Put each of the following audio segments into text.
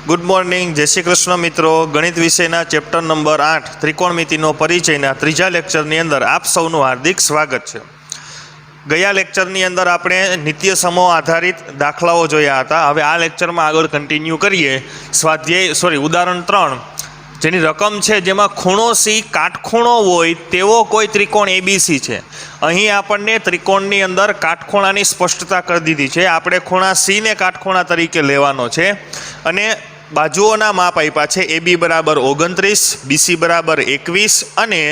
Good morning, जय श्री कृष्ण मित्रों। गणित विषयना चेप्टर नंबर 8 त्रिकोणमितिनो परिचयना त्रीजा लेक्चरनी अंदर आप सौનું हार्दिक स्वागत है। गया लेक्चरनी अंदर आपणे नित्य समूह आधारित दाखलाओ जोया हता। हवे आ लेक्चरमां आगळ कंटिन्यू करीए। स्वाध्याय उदाहरण 3 जेनी रकम है जेमां खूणो सी काटखूणो होय तेवो कोई त्रिकोण एबीसी है। अहीं आपणने त्रिकोणनी अंदर काटखूणानी स्पष्टता कर दीधी है। आपणे खूणा सी ने काटखूणा तरीके लेवानो छे अने बाजुओना माप आप्या छे। ए बी बराबर 29, बीसी बराबर 21 अने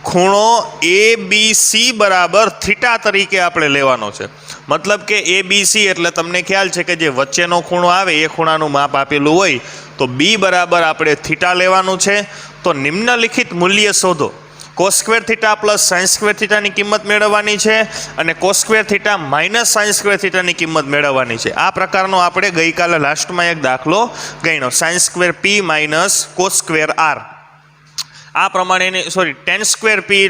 खूणो ए बी सी बराबर थीटा तरीके आपणे लेवानो छे। मतलब के ए बी सी एटले तमने ख्याल छे के जे वच्चेनो खूणो आवे ए खूणानुं माप आपेलुं होय तो बी बराबर आपणे थीटा लेवानुं छे। तो निम्नलिखित मूल्य शोधो। Cos square theta plus sine square theta की किंमत मेळववानी छे अने cos square theta minus sine square theta की किंमत मेळववानी छे। आ प्रकारनो आपणे गई काले लास्ट में एक दाखलो गण्यो sine square P minus cos square R. आ प्रमाणे tan square P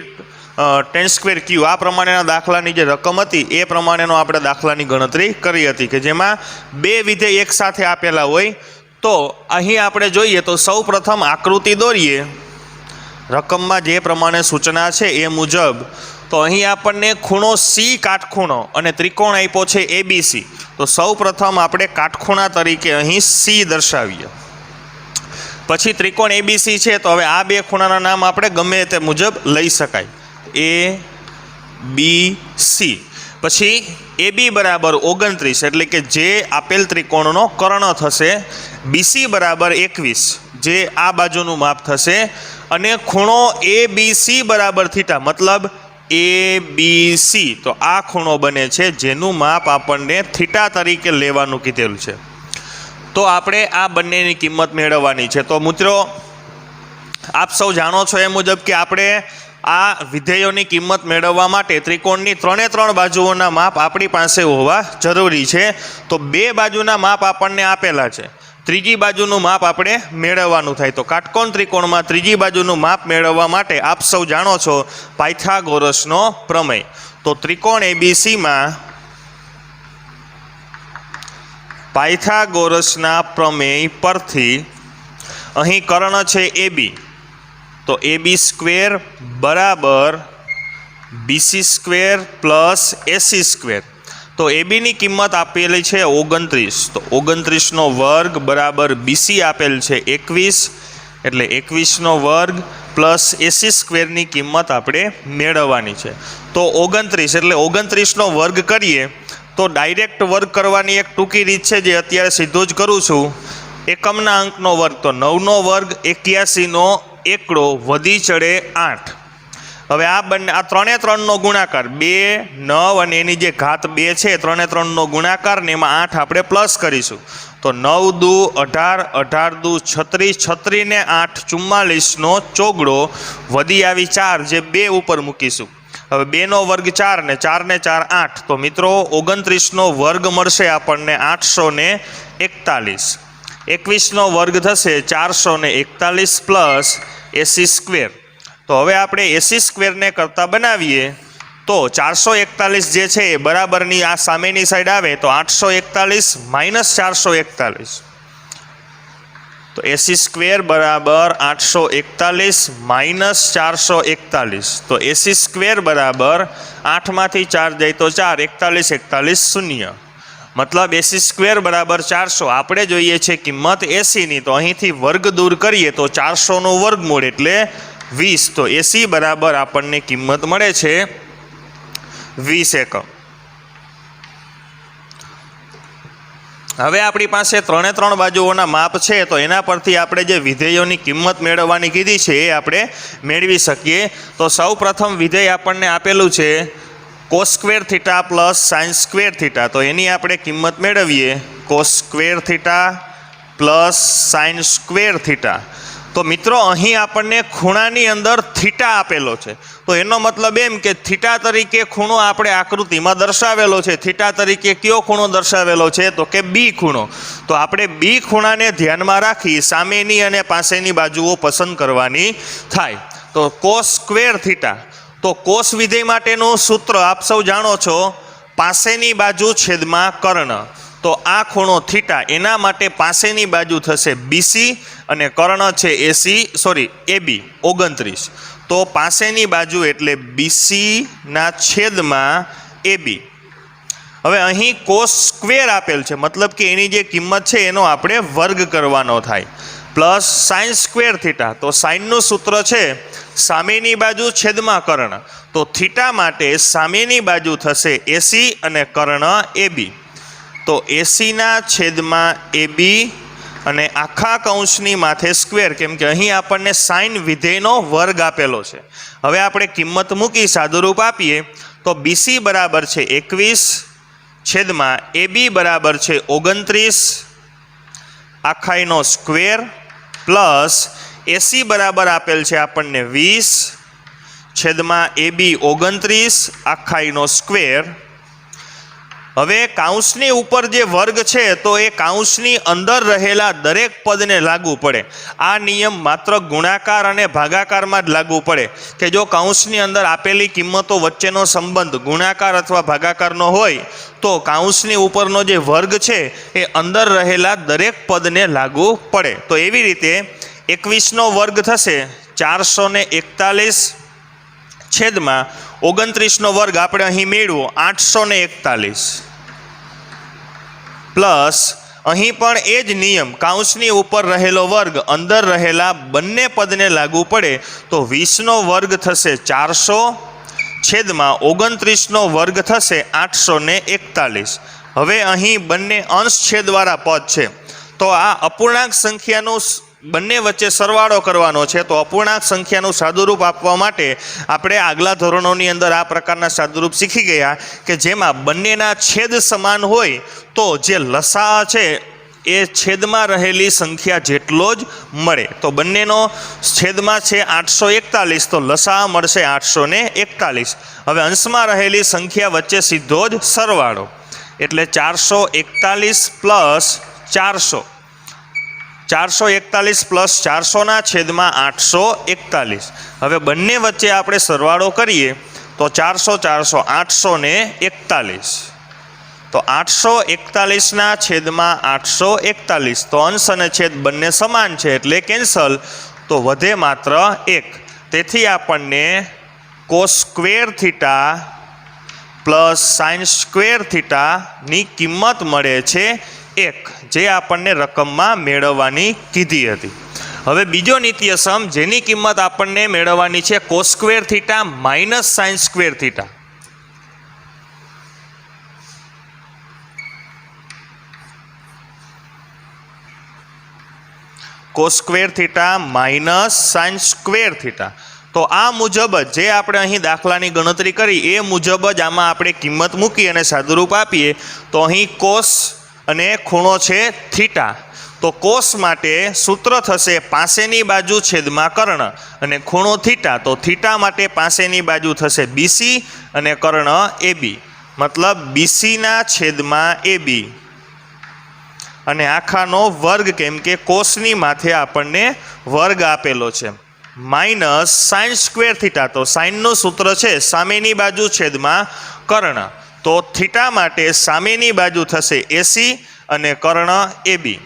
tan square Q आ प्रमाणेना दाखलानी जे रकम हती ए प्रमाणेनो आपणे दाखलानी गणतरी करी हती के जेमां बे विधेय एक साथे आपेला होय। तो अहीं आपणे जोईए तो सौ प्रथम आकृति दौरीए रकम में जे प्रमाणे सूचना है ए मुजब। तो अहीं आपने खूणो सी काटखूणो अने त्रिकोण आप्यो छे एबीसी। तो सौ प्रथम आपणे काटखूणा तरीके अहीं सी दर्शावीए। पछी त्रिकोण एबीसी है तो हवे आ बे खूणाना नाम आपणे गमे ते मुजब लई शकाय ए बी सी। पछी ए बी बराबर 29 एटले के जे आपेल त्रिकोणनो कर्ण थशे। बीसी बराबर 21 जे आ बाजुनुं माप थशे अने खूणो ए बी सी बराबर थीटा मतलब ए बी सी। तो आ खूणो बने छे जेनुं माप आपणने थीटा तरीके लेवानुं कीधेलुं छे। तो आपणे आ बंनेनी किंमत मेळववानी छे। तो मित्रों आप सौ जाणो छो ए मुजब के आपणे आ विधेयोनी किंमत मेळववा माटे त्रिकोणनी त्रणेय त्रण बाजुओना माप आपणी पासे होवा जरूरी छे। तो बे बाजुना माप आपणने आपेला छे, त्रीजी बाजुनुं माप आपणे मेळववानुं थाय। तो काटकोण त्रिकोणमां त्रीजी बाजुनुं माप मेळववा माटे आप सौ जाणो छो पायथागोरसनो प्रमेय। तो त्रिकोण एबीसी मां पायथागोरसना प्रमेय परथी अहीं कर्ण छे ए बी। तो ए बी स्क्वेर बराबर BC square plus AC square. तो ए बी नी किंमत आपेली है 29। तो 29 नो वर्ग बराबर बीसी आपेल है 21 एटले 21 नो वर्ग प्लस एसी स्क्वेर नी किंमत आपणे मेळववानी छे। तो 29 एटले 29 नो वर्ग करीए तो डायरेक्ट वर्ग करवानी एक टूंकी रीत है जे अत्यारे सीधो ज करूँ छूँ। एकमना अंकनो वर्ग तो 9 नो वर्ग 81 नो एकड़ो वधी चढ़े 8। हवे आ बने आ त्रणेय त्रणनो गुणाकार 2 9 अने एनी जे घात 2 छे त्रणेय त्रणनो गुणाकार ने एमां 8 आपणे प्लस करीशुं। तो 9 दू 18 18 दू 36 36 ने 8 44 नो चोगड़ो वधी आवी 4 जे 2 उपर मूकीशुं। हवे 2 नो वर्ग 4 ने 4 8। तो मित्रों 29 नो वर्ग मळशे आपणने 841। 21 नो वर्ग थशे 441 प्लस एसी स्क्वेर। तो हवे आपणे एसी स्क्वेर ने करता बनावीए तो 441 जे छे बराबरनी आ सामेनी साइड आवे तो 841 माइनस 441। तो एसी स्क्वेर बराबर 841 माइनस 441। तो एसी स्क्वेर बराबर 8 मांथी 4 जाए तो 4 41 41 शून्य मतलब एसी स्क्वेर बराबर 400। आपणे जोईए छे किंमत एसी नी। तो अहींथी वर्ग दूर करीए तो 400 नो वर्गमूळ एटले 20। तो एसी बराबर आपणने किंमत मळे छे 20 एकम। हवे आपणी पासे त्रणेय त्रण बाजुओना माप छे तो एना परथी आपणे जे विधेयोनी किंमत मेळववानी कीधी छे ए आपणे मेळवी शकीए। तो सौ प्रथम विधेय आपणने आपेलुं छे cos square theta plus sine square theta. तो एनी आपणे किंमत मेळवीए cos square theta plus sine square theta. तो मित्रों अहीं आपणने खूणानी अंदर थीटा आपेलो छे। तो एनो मतलब एम के थीटा तरीके खूणो आपणे आकृतिमां दर्शावेलो छे। थीटा तरीके कयो खूणो दर्शावेलो छे तो के बी खूणो। तो आपणे बी खूणाने ध्यानमां राखी सामेनी अने पासेनी बाजुओ पसंद करवानी थाय। तो कोस स्क्वेर थीटा तो कोस विधेय माटेनुं सूत्र आप सौ जाणो छो पासेनी बाजू छेदमां कर्ण। તો આ ખૂણો થીટા એના માટે પાસેની બાજુ થશે બીસી અને કર્ણ છે એબી 29. તો પાસેની બાજુ એટલે બીસીના છેદમાં એબી. હવે અહીં કોસ સ્ક્વેર આપેલ છે, મતલબ કે એની જે કિંમત છે એનો આપણે વર્ગ કરવાનો થાય, પ્લસ સાઇન સ્ક્વેર થીટા. તો સાઇનનું સૂત્ર છે સામેની બાજુ છેદમાં કર્ણ. તો થીટા માટે સામેની બાજુ થશે એસી અને કર્ણ એબી. તો એસીના છેદમાં એબી અને આખા કૌંસની માથે સ્ક્વેર, કેમ કે અહીં આપણને સાઇન વિધેયનો વર્ગ આપેલો છે. હવે આપણે કિંમત મૂકી સાદુરૂપ આપીએ તો બીસી બરાબર છે 21 છેદમાં એબી બરાબર છે 29 આખાઈનો સ્ક્વેર, પ્લસ એસી બરાબર આપેલ છે આપણને 20 છેદમાં એબી 29 આખાઈનો સ્ક્વેર. હવે કાઉન્સની ઉપર જે વર્ગ છે તો એ કાઉન્સની અંદર રહેલા દરેક પદને લાગુ પડે. આ નિયમ માત્ર ગુણાકાર અને ભાગાકારમાં જ લાગુ પડે કે જો કાઉન્સની અંદર આપેલી કિંમતો વચ્ચેનો સંબંધ ગુણાકાર અથવા ભાગાકારનો હોય તો કાઉન્સની ઉપરનો જે વર્ગ છે એ અંદર રહેલા દરેક પદને લાગુ પડે. તો એવી રીતે 21નો વર્ગ થશે 441 છેદમાં 29નો વર્ગ આપણે અહીં મેળવો 841, પ્લસ અહીં પણ એ જ નિયમ કાઉન્સની ઉપર રહેલો વર્ગ અંદર રહેલા બંને પદને લાગુ પડે. તો 20નો વર્ગ થશે 400 છેદમાં 29નો વર્ગ થશે 841. હવે અહીં બંને અંશ છેદવાળા પદ છે તો આ અપૂર્ણાંક સંખ્યાનું બંને વચ્ચે સરવાળો કરવાનો છે. તો અપૂર્ણાંક સંખ્યાનું સાદુરૂપ આપવા માટે આપણે આગલા ધોરણોની અંદર આ પ્રકારના સાદુરૂપ શીખી ગયા કે જેમાં બંનેના છેદ સમાન હોય તો જે લસા છે એ છેદમાં રહેલી સંખ્યા જેટલો જ મળે. તો બંનેનો છેદમાં છે 841 તો લસા મળશે 841. હવે અંશમાં રહેલી સંખ્યા વચ્ચે સીધો જ સરવાળો એટલે 441 પ્લસ 400, 441 પ્લસ 400ના છેદમાં 841. હવે બંને વચ્ચે આપણે સરવાળો કરીએ તો 400 400 841. તો 841ના છેદમાં 841. તો અંશ અને છેદ બંને સમાન છે એટલે કેન્સલ. તો વધે માત્ર 1. તેથી આપણને cos square theta plus sine square થીટાની કિંમત મળે છે 1, જે આપણને રકમમાં મેળવવાની કીધી હતી. હવે બીજો નિત્યસમ જેની કિંમત આપણને મેળવવાની છે cos square theta minus sine square theta. Cos square theta minus sine square theta. તો આ મુજબ જ જે આપણે અહીં દાખલાની ગણતરી કરી એ મુજબ જ આમાં આપણે કિંમત મૂકી અને સાદુરૂપ આપીએ તો અહીં કોસ અને ખૂણો છે થીટા. તો કોસ માટે સૂત્ર થશે પાસેની બાજુ છેદમાં કર્ણ અને ખૂણો થીટા. તો થીટા માટે પાસેની બાજુ થશે બીસી અને કર્ણ એબી, મતલબ બીસીના છેદમાં એબી અને આખાનો વર્ગ, કેમ કે કોસની માથે આપણને વર્ગ આપેલો છે, માઇનસ સાઇન સ્ક્વેર થીટા. તો સાઇનનું સૂત્ર છે સામેની બાજુ છેદમાં કર્ણ. તો થીટા માટે સામેની બાજુ થશે એસી અને કર્ણ એબી.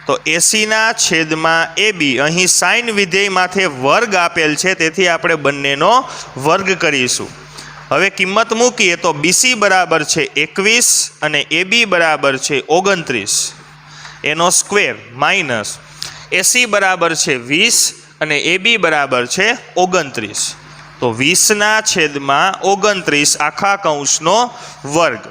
તો એસીના છેદમાં એબી. અહીં સાઇન વિધેય માથે વર્ગ આપેલ છે તેથી આપણે બંનેનો વર્ગ કરીશું. હવે કિંમત મૂકીએ તો બીસી બરાબર છે 21 અને એબી બરાબર છે 29 એનો સ્ક્વેર, માઇનસ એસી બરાબર છે 20 અને એબી બરાબર છે 29. તો 20ના છેદમાં 29 આખા કૌંસનો વર્ગ.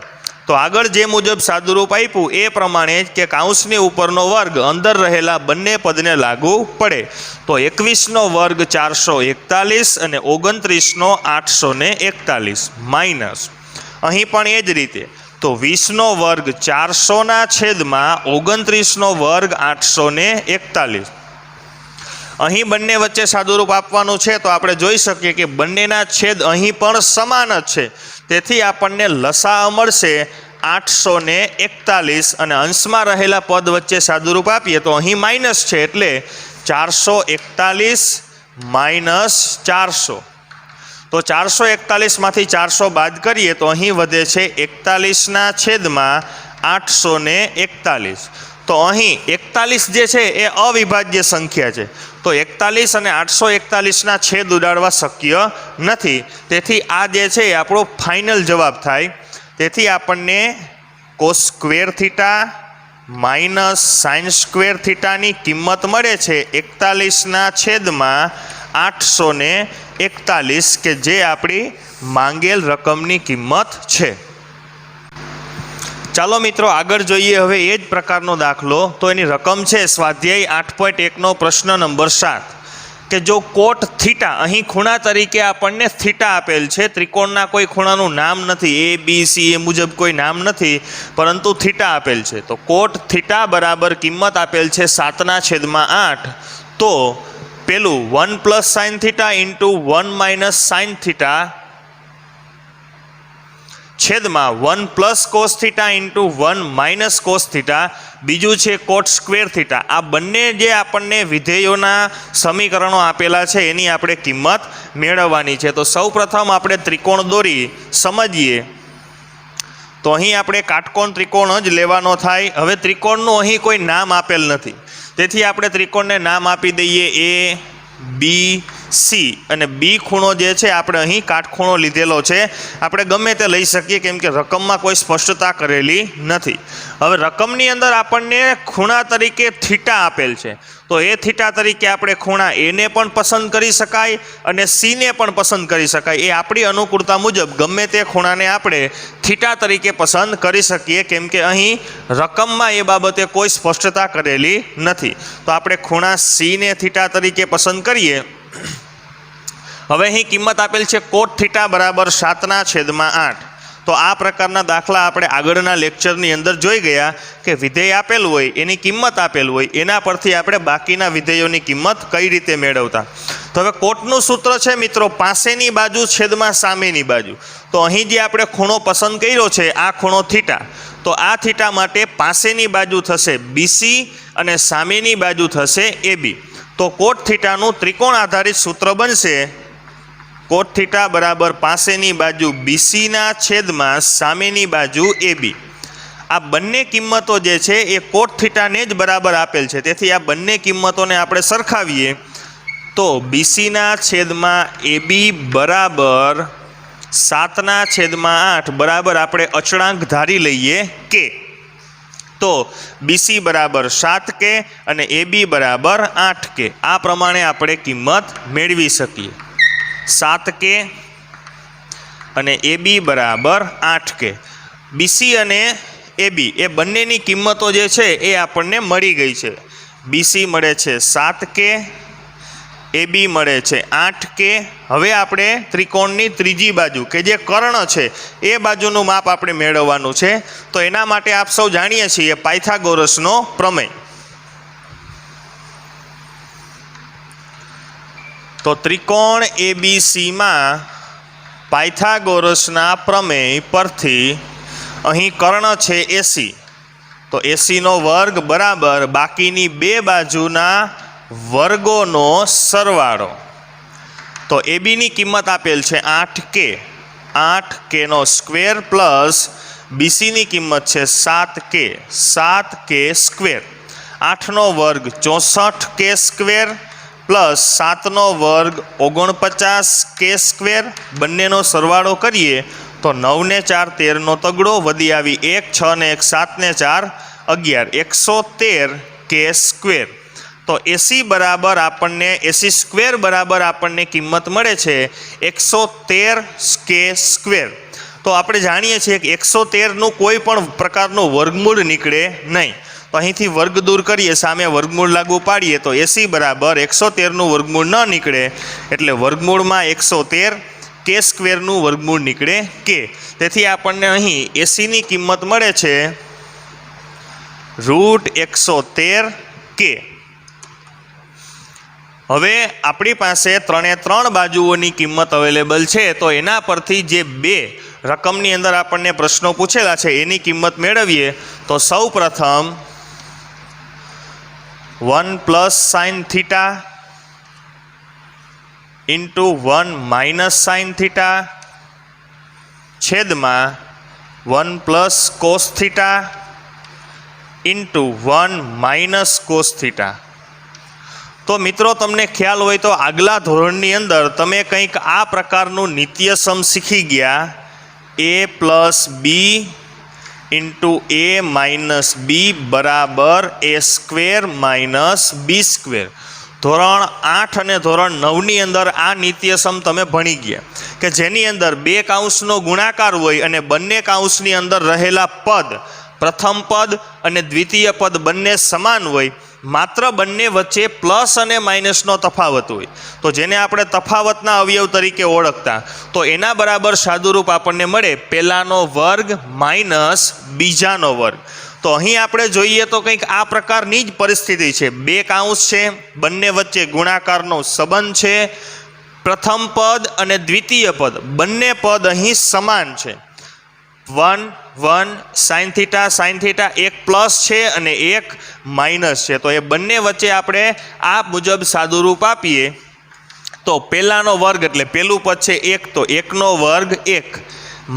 તો આગળ જે મુજબ સાદુરૂપ આપ્યું એ પ્રમાણે જ કે કાઉન્સની ઉપરનો વર્ગ અંદર રહેલા બંને પદને લાગુ પડે. તો 21નો વર્ગ 441 અને 29નો 841 માઇનસ અહીં પણ એ જ રીતે. તો 20નો વર્ગ 400ના છેદમાં 29નો વર્ગ 841. અહીં બંને વચ્ચે સાદુરૂપ આપવાનું છે તો આપણે જોઈ શકીએ કે બંનેના છેદ અહીં પણ સમાન જ છે તેથી આપણને લસા મળશે 841 અને અંશમાં રહેલા પદ વચ્ચે સાદુરૂપ આપીએ તો અહીં માઇનસ છે એટલે 441 માઇનસ 400. तो 441 मांथी 400 बाद करिए तो अहीं वधे छे 41 छेदमां 841। तो अहीं 41 जे छे ए अविभाज्य संख्या छे, तो 41 અને 841 छेद उडाडवा शक्य नथी। तेथी आ जे छे आपणो फाइनल जवाब थाय। तेथी आपणने cos square theta minus sine square थीटानी किंमत मळे छे 41 छेदमां 841 के जे आपणी मांगेल रकमनी किंमत छे। चालो मित्रों आगळ जोईए हवे ए ज प्रकारनो दाखलो। तो एनी रकम छे स्वाध्याय 8.1 नो प्रश्न नंबर 7 के जो कोट थीटा अहीं खूणा तरीके आपणने थीटा आपेल छे, त्रिकोणना कोई खूणानुं नाम नथी, ए बी सी ए मुजब कोई नाम नथी, परंतु थीटा आपेल छे। तो कोट थीटा बराबर किंमत आपेल छे 7/8। तो पेलू 1 plus sine theta into 1 minus sine theta छेदमां 1 plus cos theta into 1 minus cos theta, बीजू छे कोट स्क्वेर थीटा। आ बंने जे आपणने विधेयोना समीकरणों आपेला छे एनी आपणे किंमत मेळववानी छे। तो सौ प्रथम आपणे त्रिकोण दोरी समजीए। तो अहीं आपणे काटकोण त्रिकोण ज लेवानो थाय। हवे त्रिकोणनुं अहीं कोई नाम आपेल नथी, तेथी आपणे त्रिकोणने नाम आपी दઈએ ए बी सी અને બી ખૂણો જે છે આપણે અહીં કાટખૂણો લીધેલો છે। આપણે ગમે તે લઈ શકીએ કેમ કે રકમમાં કોઈ સ્પષ્ટતા કરેલી નથી। હવે રકમની અંદર આપણને ખૂણા તરીકે થીટા આપેલ છે, તો એ થીટા તરીકે આપણે ખૂણા એને પણ પસંદ કરી શકાય અને સીને પણ પસંદ કરી શકાય। એ આપણી અનુકૂળતા મુજબ ગમે તે ખૂણાને આપણે થીટા તરીકે પસંદ કરી શકીએ કેમ કે અહીં રકમમાં એ બાબતે કોઈ સ્પષ્ટતા કરેલી નથી। તો આપણે ખૂણા સીને થીટા તરીકે પસંદ કરીએ। હવે અહીં કિંમત આપેલ છે કોટ થીટા બરાબર 7/8। તો આ પ્રકારના દાખલા આપણે આગળના લેક્ચરની અંદર જોઈ ગયા કે વિધેય આપેલ હોય એની કિંમત આપેલ હોય એના પરથી આપણે બાકીના વિધેયોની કિંમત કઈ રીતે મેળવતા। તો હવે કોટનું સૂત્ર છે મિત્રો પાસેની બાજુ છેદમાં સામેની બાજુ। તો અહીં જે આપણે ખૂણો પસંદ કર્યો છે આ ખૂણો થીટા, તો આ થીટા માટે પાસેની બાજુ થશે BC અને સામેની બાજુ થશે AB। तो कोट थीटानुं त्रिकोण आधारित सूत्र बनशे कोट थीटा बराबर पासेनी बाजू BC ना छेदमां सामेनी बाजू AB। आ बंने किंमतो जे छे ए कोट थीटा ने ज बराबर आपेल छे, तेथी आ बंने किंमतोने आपणे सरखावीए तो BC ना छेदमां AB बराबर 7/8 बराबर आपणे अचळांक धारी लईए के। तो BC बराबर 7 के અને AB बराबर 8 के। आ प्रमाणे આપણે કિંમત મેળવી શકીએ। 7 के અને AB બરાબર 8 के। BC અને AB એ બંનેની કિંમતો જે છે એ આપણને મળી ગઈ છે। BC મળે છે 7 કે, AB મળે છે 8 કે। હવે આપણે ત્રિકોણની ત્રીજી બાજુ કે જે કર્ણ છે એ બાજુનું માપ આપણે મેળવવાનું છે। તો એના માટે આપ સૌ જાણીએ છીએ પાયથાગોરસનો પ્રમેય। તો ત્રિકોણ ABC માં પાયથાગોરસના પ્રમેય પરથી અહીં કર્ણ છે AC, તો AC નો વર્ગ બરાબર બાકીની બે બાજુના વર્ગોનો સરવાળો। તો AB ની કિંમત આપેલ છે 8K, 8K નો સ્ક્વેર પ્લસ BC ની કિંમત છે 7K, 7K સ્ક્વેર। 8 નો વર્ગ 64K સ્ક્વેર પ્લસ 7 નો વર્ગ 49K સ્ક્વેર। બંનેનો સરવાળો કરીએ તો 9 ને 4 13 નો તગડો, વધી આવી 1 6 ને 1 7 ને 4 11 113K સ્ક્વેર। तो AC बराबर आपने AC स्क्वेर बराबर आपने किंमत मळे छे 113K स्क्वेर। तो आपणे जाणीए छीए कि 113 कोई पण प्रकारनो वर्गमूळ निकळे नहीं। तो અહીંથી વર્ગ દૂર કરીએ, સામે વર્ગમૂળ લાગુ પાડીએ તો AC બરાબર 113 વર્ગમૂળ ન નીકળે એટલે વર્ગમૂળમાં 113K સ્ક્વેરનું વર્ગમૂળ નીકળે K। તેથી આપણને અહીં AC ની કિંમત મળે છે √113K। હવે આપણી પાસે 3 બાજુઓની કિંમત અવેલેબલ છે, તો એના પરથી જે બે રકમની અંદર આપણને પ્રશ્નો પૂછેલા છે એની કિંમત મેળવીએ તો સૌ પ્રથમ 1 plus sine theta into 1 minus sine theta છેદમાં 1 plus cos theta into 1 minus cos theta. તો મિત્રો તમને ખ્યાલ હોય તો આગલા ધોરણની અંદર તમે કંઈક આ પ્રકારનું નિત્યસમ શીખી ગયા, a plus B into a minus B બરાબર a square minus B square. ધોરણ 8 અને ધોરણ 9ની અંદર આ નિત્યસમ તમે ભણી ગયા કે જેની અંદર બે કાઉંસનો ગુણાકાર હોય અને બંને કાઉંસની અંદર રહેલા પદ, પ્રથમ પદ અને દ્વિતીય પદ બંને સમાન હોય, માત્ર બંને વચ્ચે પ્લસ અને માઇનસનો તફાવત હોય. તો જેને આપણે તફાવતના અવયવ તરીકે ઓળખતા, તો એના બરાબર સાદુરૂપ આપણને મળે પહેલાનો વર્ગ માઇનસ બીજાનો વર્ગ. તો અહીં આપણે જોઈએ તો કંઈક આ પ્રકારની જ પરિસ્થિતિ છે. બે કાઉંસ છે, બંને વચ્ચે ગુણાકારનો સંબંધ છે, પ્રથમ પદ અને દ્વિતીય પદ બંને પદ અહીં સમાન છે. 1 1 સાઇન થીટા એક પ્લસ છે અને એક માઇનસ છે. તો એ બંને વચ્ચે આપણે આ મુજબ સાદુરૂપ આપીએ તો પહેલાનો વર્ગ એટલે પહેલું પદ છે 1, તો 1નો વર્ગ 1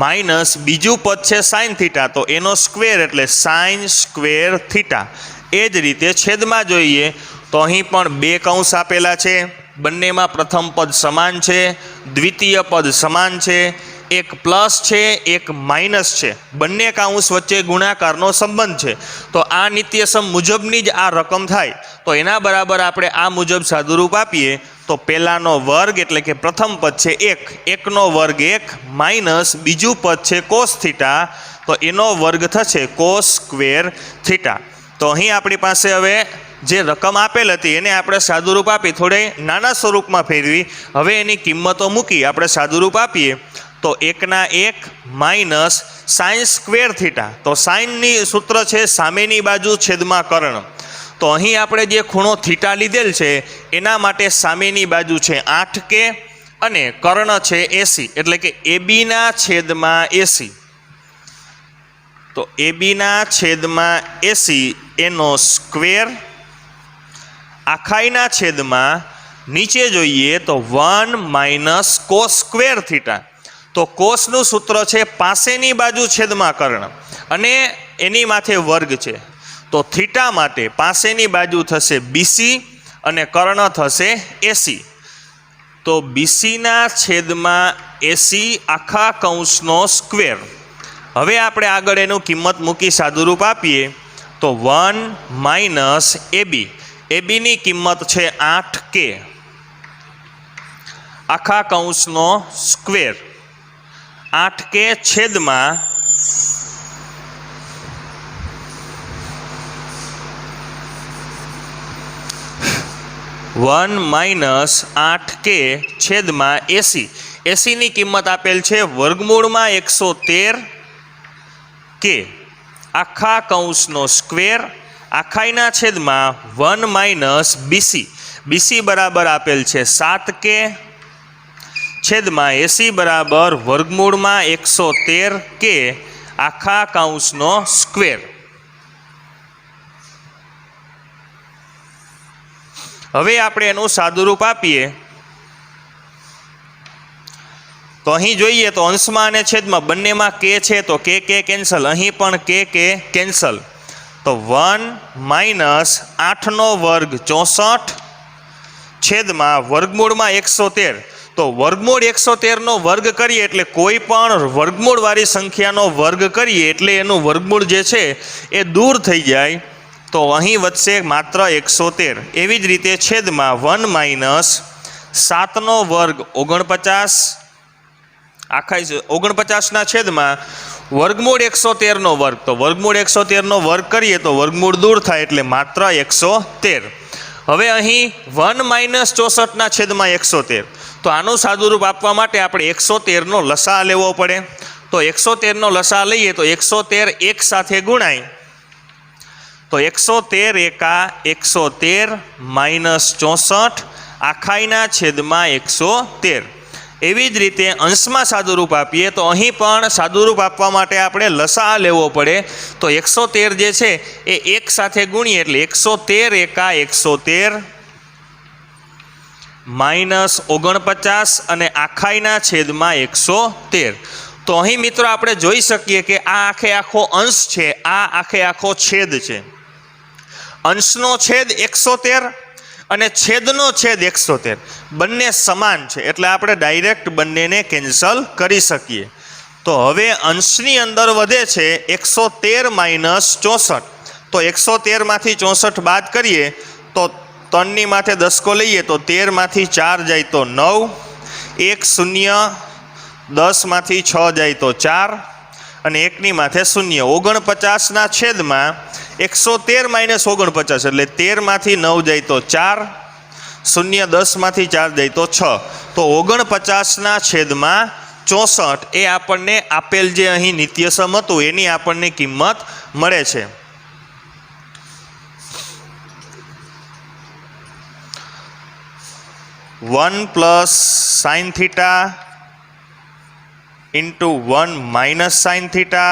માઇનસ બીજું પદ છે સાઇન થીટા, તો એનો સ્ક્વેર એટલે સાઇન સ્ક્વેર થીટા. એ જ રીતે છેદમાં જોઈએ તો અહીં પણ બે કૌંસ આપેલા છે, બંનેમાં પ્રથમ પદ સમાન છે, દ્વિતીય પદ સમાન છે, એક પ્લસ છે એક માઇનસ છે, બંને કાઉંસ વચ્ચે ગુણાકારનો સંબંધ છે. તો આ નિત્યસમ મુજબની જ આ રકમ થાય. તો એના બરાબર આપણે આ મુજબ સાદુરૂપ આપીએ તો પહેલાનો વર્ગ એટલે કે પ્રથમ પદ છે 1, 1નો વર્ગ 1 માઇનસ બીજું પદ છે કોસ થીટા, તો એનો વર્ગ થશે કોસ સ્ક્વેર થીટા. તો અહીં આપણી પાસે હવે જે રકમ આપેલ હતી એને આપણે સાદુરૂપ આપી થોડે નાના સ્વરૂપમાં ફેરવી હવે એની કિંમતો મૂકી આપણે સાદુરૂપ આપીએ તો 1/1 માઇનસ સાઇન સ્ક્વેર થીટા. તો સાઇનની સૂત્ર છે સામેની બાજુ છેદમાં કર્ણ. તો અહીં આપણે જે ખૂણો થીટા લીધેલ છે એના માટે સામેની બાજુ છે 8K અને કર્ણ છે 80, એટલે કે ABના છેદમાં 80. તો ABના છેદમાં 80 એનો સ્ક્વેર આખાઈના છેદમાં નીચે જોઈએ તો 1 માઇનસ કોસ સ્ક્વેર થીટા. તો કોસનું સૂત્ર છે પાસેની બાજુ છેદમાં કર્ણ અને એની માથે વર્ગ છે. તો થીટા માટે પાસેની બાજુ થશે BC અને કર્ણ થશે AC. તો BCના છેદમાં AC આખા કૌંસનો સ્ક્વેર. હવે આપણે આગળ એનું કિંમત મૂકી સાદુરૂપ આપીએ તો 1 માઇનસ AB. ABની કિંમત છે 8K આખા કૌંસનો સ્ક્વેર, 8K છેદમાં 1 માઇનસ 8K છેદમાં 80. 80ની કિંમત આપેલ છે વર્ગમૂળમાં 113K આખા કૌંસનો સ્ક્વેર આખાઈના છેદમાં 1 માઇનસ BC. BC બરાબર આપેલ છે 7K છેદમાં 80 બરાબર વર્ગમૂળમાં 113K આખા કૌંસનો સ્ક્વેર. હવે આપણે એનું સાદુરૂપ આપીએ તો અહીં જોઈએ તો અંશમાં અને છેદમાં બંનેમાં K છે તો K કેન્સલ, અહીં પણ K કેન્સલ. તો 1 માઇનસ 8નો વર્ગ 64 છેદમાં વર્ગમૂળમાં 113. તો વર્ગમૂળ 113નો વર્ગ કરીએ એટલે કોઈ પણ વર્ગમૂળવાળી સંખ્યાનો વર્ગ કરીએ એટલે એનું વર્ગમૂળ જે છે એ દૂર થઈ જાય. તો અહીં વધશે માત્ર 113. એવી જ રીતે છેદમાં 1 માઇનસ 7નો વર્ગ 49 આખા 49ના છેદમાં વર્ગમૂળ 113નો વર્ગ. તો વર્ગમૂળ 113નો વર્ગ કરીએ તો વર્ગમૂળ દૂર થાય એટલે માત્ર 113. હવે અહીં 1 માઇનસ 64ના છેદમાં 113. તો આનું સાદુરૂપ આપવા માટે આપણે 113નો લસા લેવો પડે. તો 113નો લસા લઈએ તો 113 એક સાથે ગુણાય તો 113 એકા 113 માઇનસ 64 આખાઈના છેદમાં 113. એવી જ રીતે અંશમાં સાદુરૂપ આપીએ તો અહીં પણ સાદુરૂપ આપવા માટે આપણે લસા લેવો પડે. તો 113 જે છે એ એક સાથે ગુણીએ એટલે 113 એકા 113 -49 અને આખાઈના છેદમાં 113. તો અહીં મિત્રો આપણે જોઈ શકીએ કે આ આખે આખો અંશ છે, આ આખે આખો છેદ છે. અંશનો છેદ 113 અને છેદનો છેદ 113 બંને સમાન છે, એટલે આપણે ડાયરેક્ટ બંનેને કેન્સલ કરી શકીએ. તો હવે અંશની અંદર વધે છે 113 - 64. તો 113 માંથી 64 બાદ કરીએ તો 3 ની માથે દસકો લઈએ તો 13 માંથી 4 જાય તો 9, 1 0, 10 માંથી 6 જાય તો 4 અને 1 ની માથે 0. 49 ના છેદમાં 113 - 49 એટલે 13 માંથી 9 જાય તો 4, 0 10 માંથી 4 જાય તો 6. તો 49 ના છેદમાં 64 એ આપણને આપેલ જે અહીં નિત્યસમ હતું એની આપણને કિંમત મળે છે. One plus sine theta into 1 minus sine theta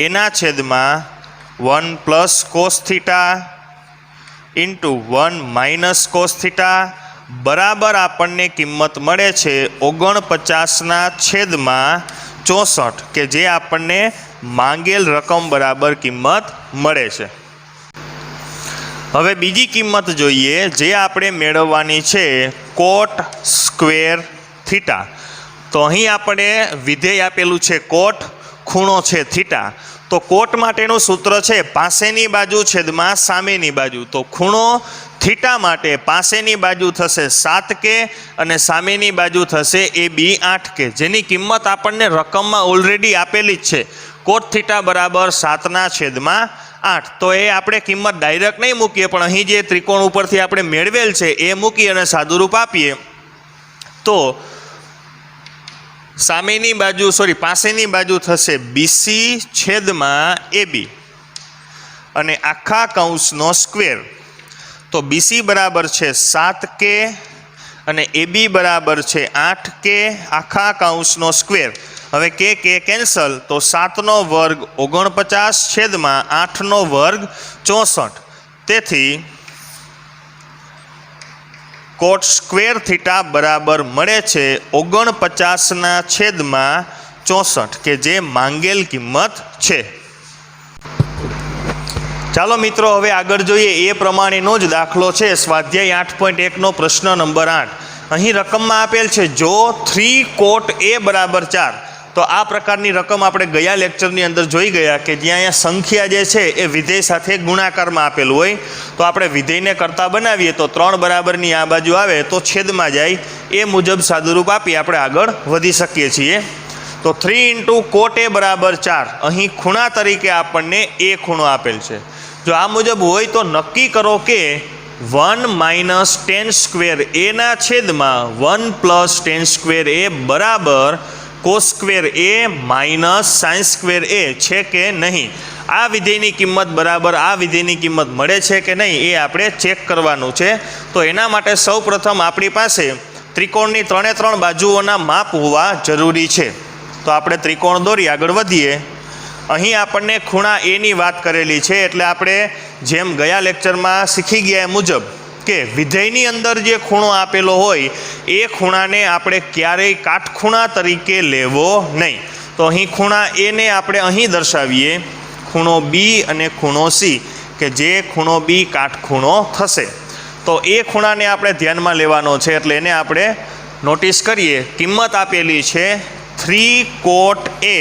एना छेद में 1 plus cos theta into 1 minus cos theta बराबर आपने किंमत मळे छे 49 ना छेद में 64 के जे आपने मांगेल रकम बराबर किंमत मळे छे. હવે બીજી કિંમત જોઈએ જે આપણે મેળવવાની છે કોટ સ્ક્વેર થીટા. તો અહીં આપણે વિધેય આપેલું છે કોટ, ખૂણો છે થીટા. તો કોટ માટેનું સૂત્ર છે પાસેની બાજુ છેદમાં સામેની બાજુ. તો ખૂણો થીટા માટે પાસેની બાજુ થશે 7K અને સામેની બાજુ થશે AB 8K, જેની કિંમત આપણને રકમમાં ઓલરેડી આપેલી જ છે. કોટ થીટા બરાબર 7/8. તો એ આપણે કિંમત ડાયરેક્ટ નહીં મૂકીએ, પણ અહીં જે ત્રિકોણ ઉપરથી આપણે મેળવેલ છે એ મૂકી અને સાદુરૂપ આપીએ તો પાસેની બાજુ થશે BC છેદમાં AB અને આખા કૌંસનો સ્ક્વેર. તો BC બરાબર છે 7K અને AB બરાબર છે 8K આખા કૌંસનો સ્ક્વેર. હવે કે કેન્સલ તો 7નો વર્ગ 49 છેદમાં 8નો વર્ગ 64. તેથી કોટ સ્ક્વેર થીટા બરાબર મળે છે 49 ના છેદમાં 64 કે જે માંગેલ કિંમત છે. ચાલો મિત્રો હવે આગળ જોઈએ એ પ્રમાણેનો જ દાખલો છે સ્વાધ્યાય 8.1 નો પ્રશ્ન નંબર 8. અહીં રકમમાં આપેલ છે જો 3 કોટ A બરાબર 4. તો આ પ્રકારની રકમ આપણે ગયા લેક્ચરની અંદર જોઈ ગયા કે જ્યાં અહીંયા સંખ્યા જે છે એ વિધેય સાથે ગુણાકારમાં આપેલું હોય. તો આપણે વિધેયને કરતા બનાવીએ તો 3 બરાબરની આ બાજુ આવે તો છેદમાં જાય, એ મુજબ સાદુરૂપ આપી આપણે આગળ વધી શકીએ છીએ. તો 3 × કોટ A બરાબર 4. અહીં ખૂણા તરીકે આપણને એ ખૂણો આપેલ છે. જો આ મુજબ હોય તો નક્કી કરો કે 1 - tan સ્ક્વેર A ના છેદમાં 1 + tan સ્ક્વેર A બરાબર cos square A minus sine square A છે કે નહીં. આ વિધેયની કિંમત બરાબર આ વિધેયની કિંમત મળે છે કે નહીં એ આપણે ચેક કરવાનું છે. તો એના માટે સૌપ્રથમ આપણી પાસે ત્રિકોણની 3 બાજુઓના માપ હોવા જરૂરી છે. તો આપણે ત્રિકોણ દોરી આગળ વધીએ. અહીં આપણને ખૂણા A ની વાત કરેલી છે, એટલે આપણે જેમ ગયા લેક્ચરમાં શીખી ગયા એ મુજબ કે વિધેયની અંદર જે ખૂણો આપેલો હોય એ ખૂણાને આપણે ક્યારેય કાટખૂણા તરીકે લેવો નહીં. તો અહીં ખૂણા A ને આપણે અહીં દર્શાવીએ, ખૂણો B અને ખૂણો C, કે જે ખૂણો B કાટખૂણો થશે. તો એ ખૂણાને આપણે ધ્યાનમાં લેવાનો છે, એટલે એને આપણે નોટિસ કરીએ. કિંમત આપેલી છે 3 કોટ A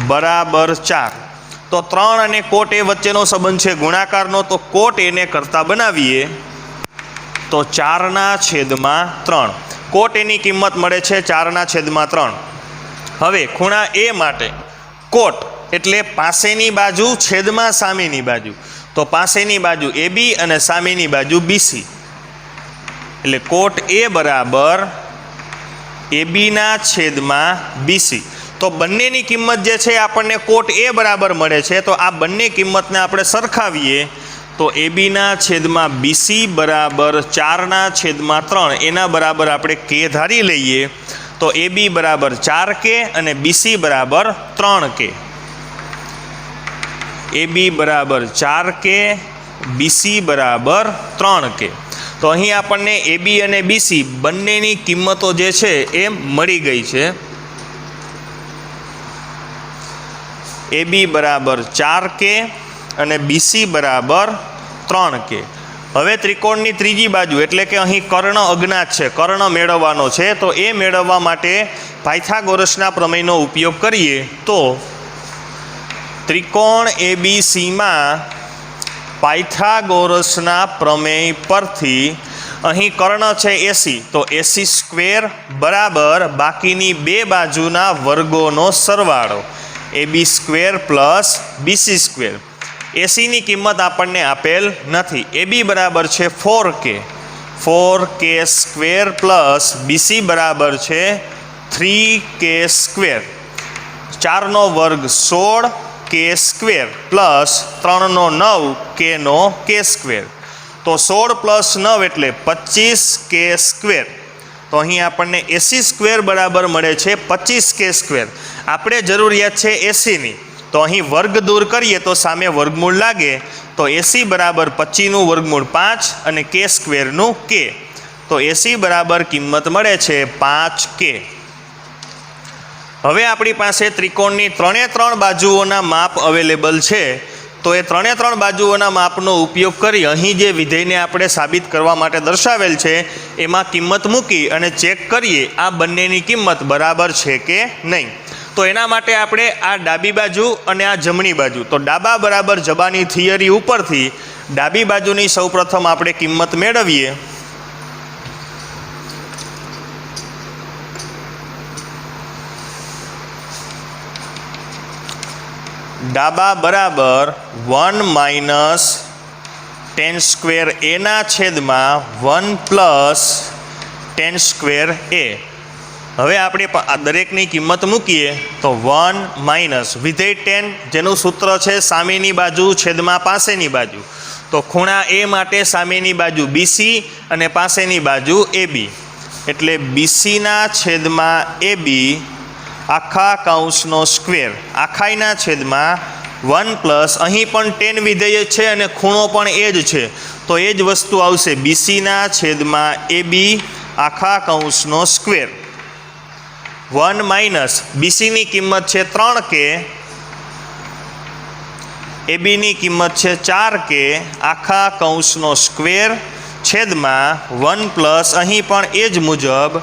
બરાબર 4. તો 3 અને કોટ A વચ્ચેનો સંબંધ છે ગુણાકારનો. તો કોટ A ને કરતા બનાવીએ તો 4/3. કોટ A ની કિંમત મળે છે 4/3. હવે ખૂણા A માટે કોટ એટલે પાસેની બાજુ છેદમાં સામેની બાજુ. તો પાસેની બાજુ AB અને સામેની બાજુ BC, એટલે કોટ A બરાબર AB ના છેદમાં BC. તો બંનેની કિંમત જે છે આપણને કોટ A બરાબર મળે છે. તો આ બંને કિંમતને આપણે સરખાવીએ તો AB ના છેદમાં BC બરાબર 4/3 એના બરાબર આપણે K ધારી લઈએ. તો AB બરાબર 4K અને BC બરાબર 3K. AB બરાબર 4K, BC બરાબર 3K. તો અહીં આપણને AB અને BC બંનેની કિંમતો જે છે એ મળી ગઈ છે. AB બરાબર 4K અને BC બરાબર 3K. હવે ત્રિકોણની ત્રીજી બાજુ એટલે કે અહીં કર્ણ અજ્ઞાત છે, કર્ણ મેળવવાનો છે. તો એ મેળવવા માટે પાયથાગોરસના પ્રમેયનો ઉપયોગ કરીએ તો ત્રિકોણ ABCમાં પાયથાગોરસના પ્રમેય પરથી અહીં કર્ણ છે AC, તો AC² બરાબર બાકીની બે બાજુના વર્ગોનો સરવાળો AB² પ્લસ BC². ACની કિંમત આપણને આપેલ નથી. AB બરાબર છે 4K² પ્લસ BC બરાબર છે 3K². 4નો વર્ગ 16K² પ્લસ 3નો 9 Kનો K². તો 16 પ્લસ 9 એટલે 25K². તો અહીં આપણને AC² બરાબર મળે છે 25K². આપણે જરૂરિયાત છે ACની, તો અહીં વર્ગ દૂર કરીએ તો સામે વર્ગમૂળ લાગે. તો AC બરાબર 25નું વર્ગમૂળ 5 અને K²નું K. તો AC બરાબર કિંમત મળે છે 5K. હવે આપણી પાસે ત્રિકોણની 3 બાજુઓના માપ અવેલેબલ છે. તો એ 3 બાજુઓના માપનો ઉપયોગ કરી અહીં જે વિધેયને આપણે સાબિત કરવા માટે દર્શાવેલ છે એમાં કિંમત મૂકી અને ચેક કરીએ આ બંનેની કિંમત બરાબર છે કે નહીં. તો એના માટે આપણે આ ડાબી બાજુ અને આ જમણી બાજુ, તો ડાબા બરાબર જબાની થિયરી ઉપરથી ડાબી બાજુની સૌપ્રથમ આપણે કિંમત મેળવીએ. ડાબા બરાબર 1 માઇનસ tan² A ના છેદમાં 1 પ્લસ tan² A. હવે આપણે દરેકની કિંમત મૂકીએ તો 1 માઇનસ વિધેય tan જેનું સૂત્ર છે સામેની બાજુ છેદમાં પાસેની બાજુ. તો ખૂણા A માટે સામેની બાજુ BC અને પાસેની બાજુ AB, એટલે BCના છેદમાં AB આખા કૌંસનો સ્ક્વેર આખાઈના છેદમાં 1 પ્લસ અહીં પણ tan વિધેય છે અને ખૂણો પણ એ જ છે, તો એ જ વસ્તુ આવશે BCના છેદમાં AB આખા કૌંસનો સ્ક્વેર. 1 માઇનસ BCની કિંમત છે 3K, ABની કિંમત છે 4K આખા કૌંસનો સ્ક્વેર છેદમાં 1 પ્લસ અહીં પણ એ જ મુજબ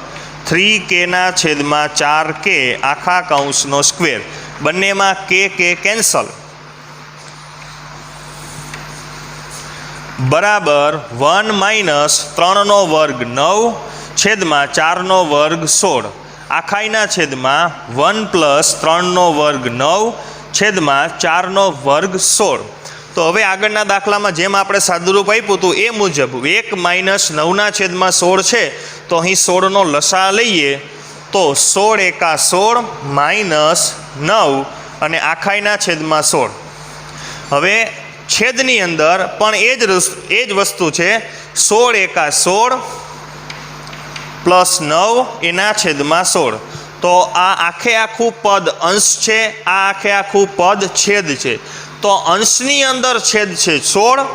3Kના છેદમાં 4K આખા કૌંસનો સ્ક્વેર. બંનેમાં K કેન્સલ. બરાબર 1 માઇનસ 3નો વર્ગ 9 છેદમાં 4નો વર્ગ 16 આખાઈના છેદમાં 1 પ્લસ 3નો વર્ગ 9 છેદમાં 4નો વર્ગ 16. તો હવે આગળના દાખલામાં જેમ આપણે સાદુરૂપ આપ્યું હતું એ મુજબ 1 માઇનસ 9ના છેદમાં 16 છે, તો અહીં 16નો લસા લઈએ તો 16 એકા 16 માઇનસ 9 અને આખાઈના છેદમાં 16. હવે છેદની અંદર પણ એ જ વસ્તુ છે 16 એકા 16 પ્લસ 9 એના છેદમાં 16. તો આ આખે આખું પદ અંશ છે, આ આખે આખું પદ છેદ છે. તો અંશની અંદર છેદ છે 16,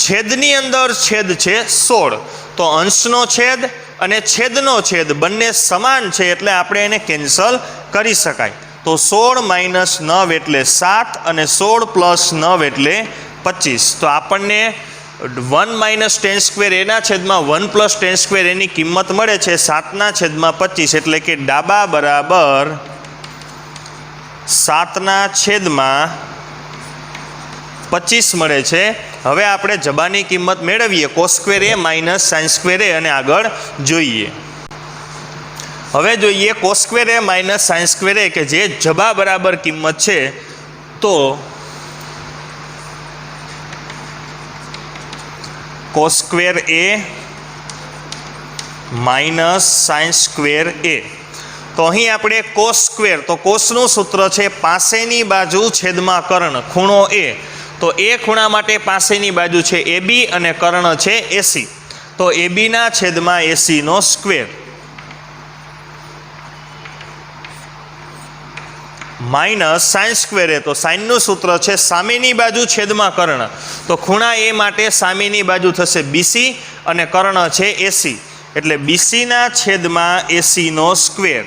છેદની અંદર છેદ છે 16. તો અંશનો છેદ અને છેદનો છેદ બંને સમાન છે એટલે આપણે એને કેન્સલ કરી શકાય. તો 16 માઇનસ 9 એટલે 7 અને 16 પ્લસ 9 એટલે 25. તો આપણને 1 માઇનસ tan² A ના છેદમાં 1 પ્લસ tan² A ની કિંમત મળે છે 7ના છેદમાં 25, એટલે કે ડાબા બરાબર 7ના છેદમાં 25 મળે છે. હવે આપણે જબાની કિંમત મેળવીએ cos² A minus sin² A અને આગળ જોઈએ. હવે જોઈએ cos² A minus sin² A કે જે જબા બરાબર કિંમત છે. તો cos² A minus sin² A. તો અહીં આપણે cos², તો કોસનું સૂત્ર છે પાસેની બાજુ છેદમાં કર્ણ ખૂણો A. તો એ ખૂણા માટે પાસેની બાજુ છે AB અને કર્ણ છે AC. તો ABના છેદમાં ACનો સ્ક્વેર. માઇનસ સાઇન સ્ક્વેર એ, તો સાઇનનું સૂત્ર છે સામેની બાજુ છેદમાં કર્ણ, તો ખૂણા એ માટે સામેની બાજુ થશે બીસી અને કર્ણ છે એસી, એટલે બીસીના છેદમાં એસીનો સ્ક્વેર.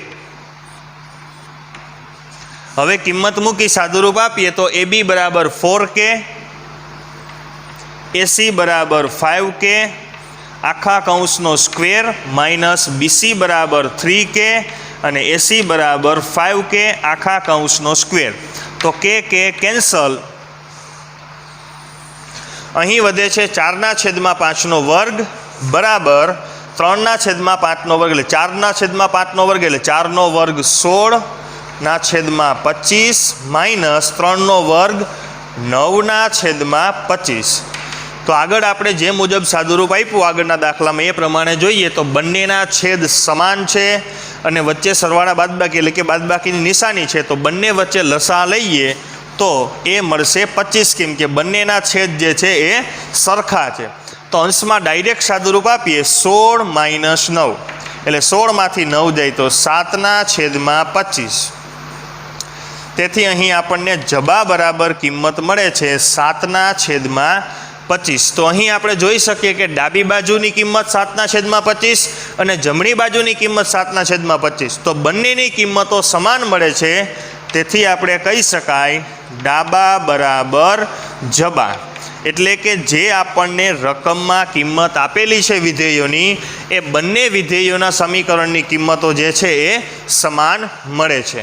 હવે કિંમત મૂકી સાદુરૂપ આપીએ તો એ બી બરાબર 4K, એસી બરાબર 5K આખા કૌંસનો સ્ક્વેર માઇનસ બીસી બરાબર 3K અને એસી બરાબર 5K આખા કૌંસનો સ્ક્વેર. તો કે કેન્સલ. અહીં વધે છે 4/5 વર્ગ બરાબર 3/5 વર્ગ, એટલે 4/5 વર્ગ એટલે 4 વર્ગ 16/25 માઇનસ 3 વર્ગ 9/25. તો આગળ આપણે જે મુજબ સાદુરૂપ આપ્યું આગળના દાખલામાં એ પ્રમાણે જોઈએ તો બંનેના છેદ સમાન છે અને વચ્ચે સરવાળા બાદબાકી એટલે કે બાદબાકીની નિશાની છે, તો બંને વચ્ચે લસા લઈએ તો એ મળશે 25, કેમ કે બંનેના છેદ જે છે એ સરખા છે. તો અંશમાં ડાયરેક્ટ સાદુરૂપ આપીએ 16 - 9 એટલે 16માંથી 9 જાય તો 7/25. તેથી અહીં આપણને જબા બરાબર કિંમત મળે છે 7/25. તો અહીં આપણે જોઈ શકીએ કે ડાબી બાજુની કિંમત 7/25 અને જમણી બાજુની કિંમત 7/25, તો બંનેની કિંમતો સમાન મળે છે. તેથી આપણે કહી શકાય ડાબા બરાબર જબા, એટલે કે જે આપણને રકમમાં કિંમત આપેલી છે વિધેયોની, એ બંને વિધેયોના સમીકરણની કિંમતો જે છે એ સમાન મળે છે.